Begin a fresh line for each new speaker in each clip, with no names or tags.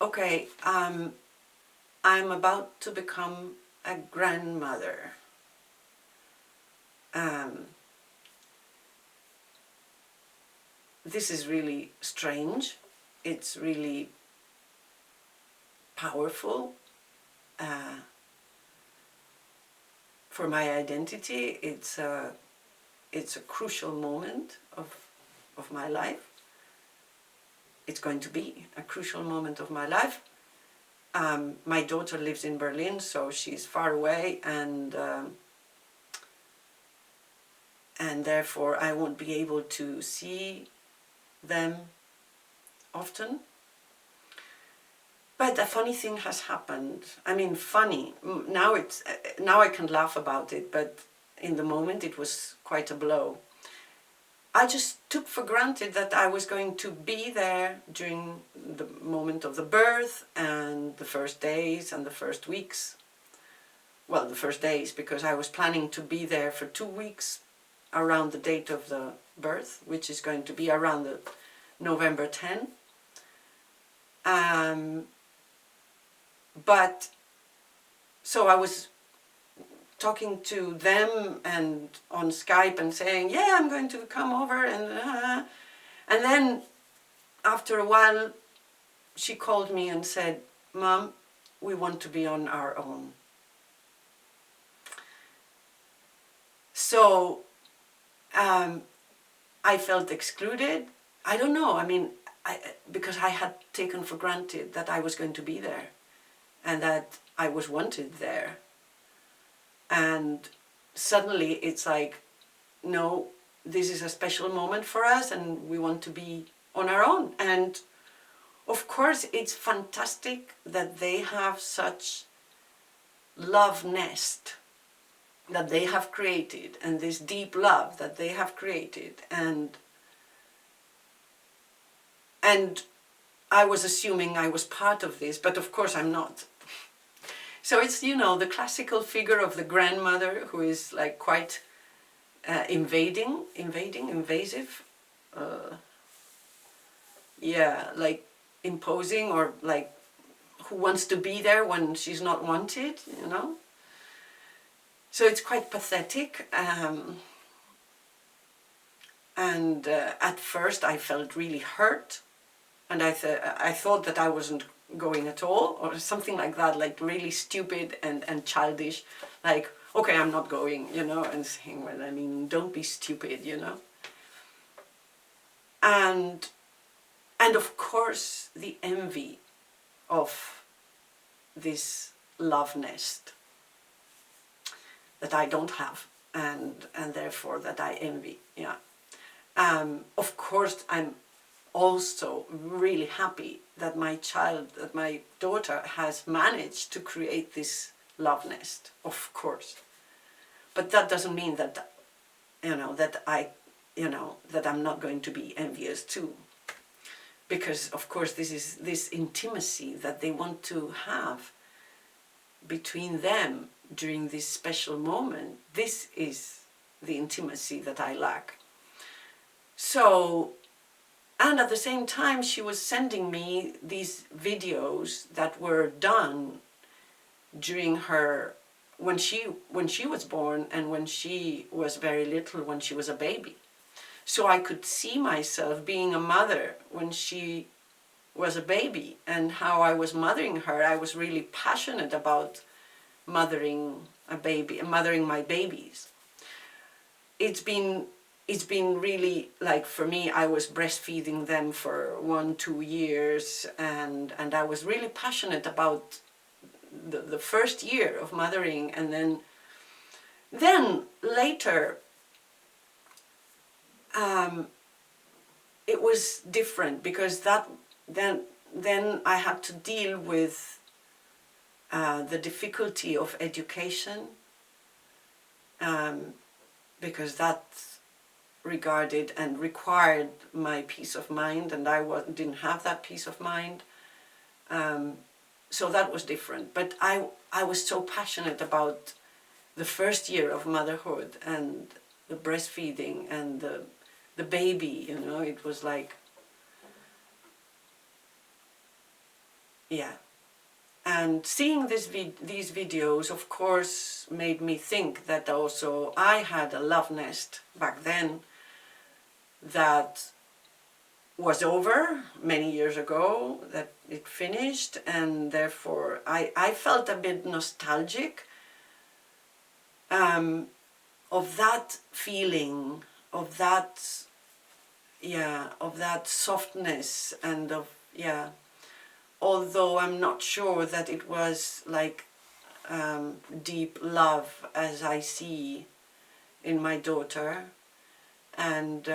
okay, I'm about to become a grandmother. This is really strange. It's really powerful for my identity. It's a crucial moment of my life. It's going to be a crucial moment of my life. My daughter lives in Berlin, so she's far away, and therefore I won't be able to see them often. But a funny thing has happened. I mean, funny. Now I can laugh about it, but in the moment it was quite a blow. I just took for granted that I was going to be there during the moment of the birth and the first days and the first weeks. Well, the first days, because I was planning to be there for 2 weeks around the date of the birth, which is going to be around the November 10. But so I was talking to them and on Skype and saying, yeah, I'm going to come over, and then after a while she called me and said, Mom, we want to be on our own. So I felt excluded. I don't know, I mean, because I had taken for granted that I was going to be there and that I was wanted there. And suddenly it's like, no, this is a special moment for us and we want to be on our own. And of course it's fantastic that they have such love nest that they have created, and this deep love that they have created, and I was assuming I was part of this, but of course I'm not. So it's, you know, the classical figure of the grandmother who is like quite invasive, yeah, like imposing, or like who wants to be there when she's not wanted, you know. So it's quite pathetic, and at first I felt really hurt, and I thought that I wasn't going at all, or something like that, like really stupid and childish, like, okay, I'm not going, you know, and saying, well, I mean, don't be stupid, you know. And of course the envy of this love nest that I don't have, and therefore that I envy, yeah. Of course I'm also really happy that my daughter has managed to create this love nest, of course. But that doesn't mean that, you know, that I'm not going to be envious too. Because of course this is this intimacy that they want to have between them during this special moment. This is the intimacy that I lack. So, and at the same time she was sending me these videos that were done during her, when she was born and when she was very little, when she was a baby. So I could see myself being a mother when she was a baby, and how I was mothering her. I was really passionate about mothering a baby and mothering my babies. It's been really, like, for me, I was breastfeeding them for 1-2 years, and I was really passionate about the first year of mothering, and then later it was different, because then I had to deal with the difficulty of education, because that regarded and required my peace of mind, and I didn't have that peace of mind. So that was different. But I was so passionate about the first year of motherhood and the breastfeeding and the baby, you know. It was like, yeah. And seeing these videos, of course, made me think that also I had a love nest back then that was over many years ago, that it finished, and therefore I felt a bit nostalgic of that feeling, of that, yeah, of that softness, and of, yeah, although I'm not sure that it was like deep love as I see in my daughter. And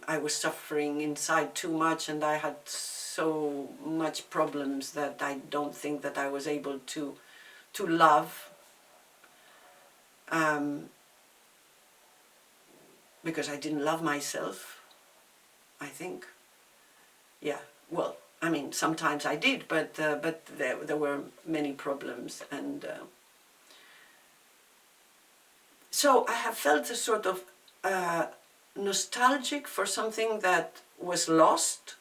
I was suffering inside too much, and I had so much problems that I don't think that I was able to love, because I didn't love myself, I think. Yeah, well, I mean, sometimes I did, but there were many problems, and so I have felt a sort of nostalgic for something that was lost,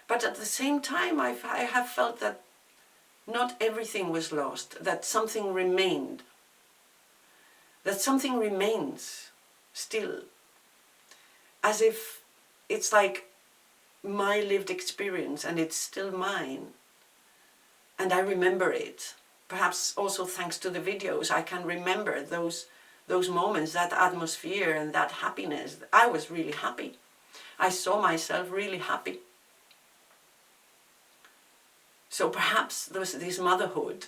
but at the same time I have felt that not everything was lost, that something remained, that something remains still, as if it's like my lived experience and it's still mine, and I remember it. Perhaps also thanks to the videos I can remember those moments, that atmosphere and that happiness. I was really happy. I saw myself really happy. So perhaps this motherhood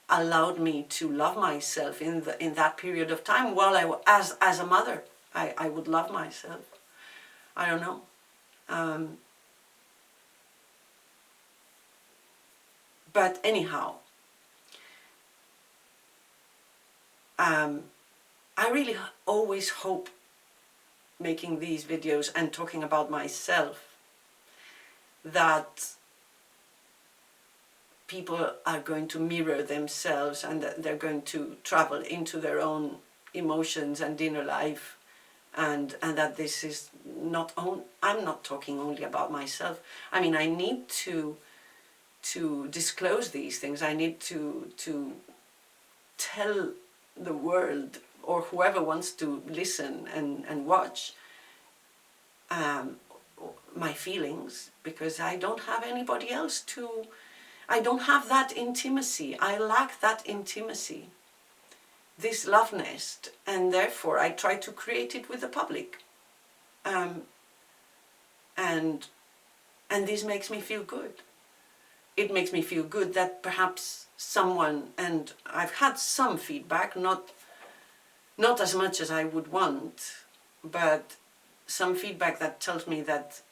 allowed me to love myself in that period of time while as a mother. I would love myself. I don't know. But anyhow, I really always hope, making these videos and talking about myself, that people are going to mirror themselves, and that they're going to travel into their own emotions and inner life, and that this is not I'm not talking only about myself. I mean, I need to disclose these things. I need to tell the world, or whoever wants to listen and watch, my feelings, because I don't have anybody else to. I don't have that intimacy. I lack that intimacy, this love nest, and therefore I try to create it with the public. And this makes me feel good. It makes me feel good that perhaps someone, and I've had some feedback, not as much as I would want, but some feedback that tells me that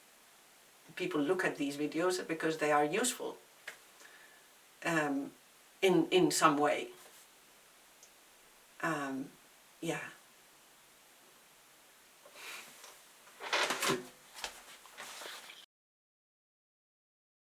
people look at these videos because they are useful in some way. Yeah.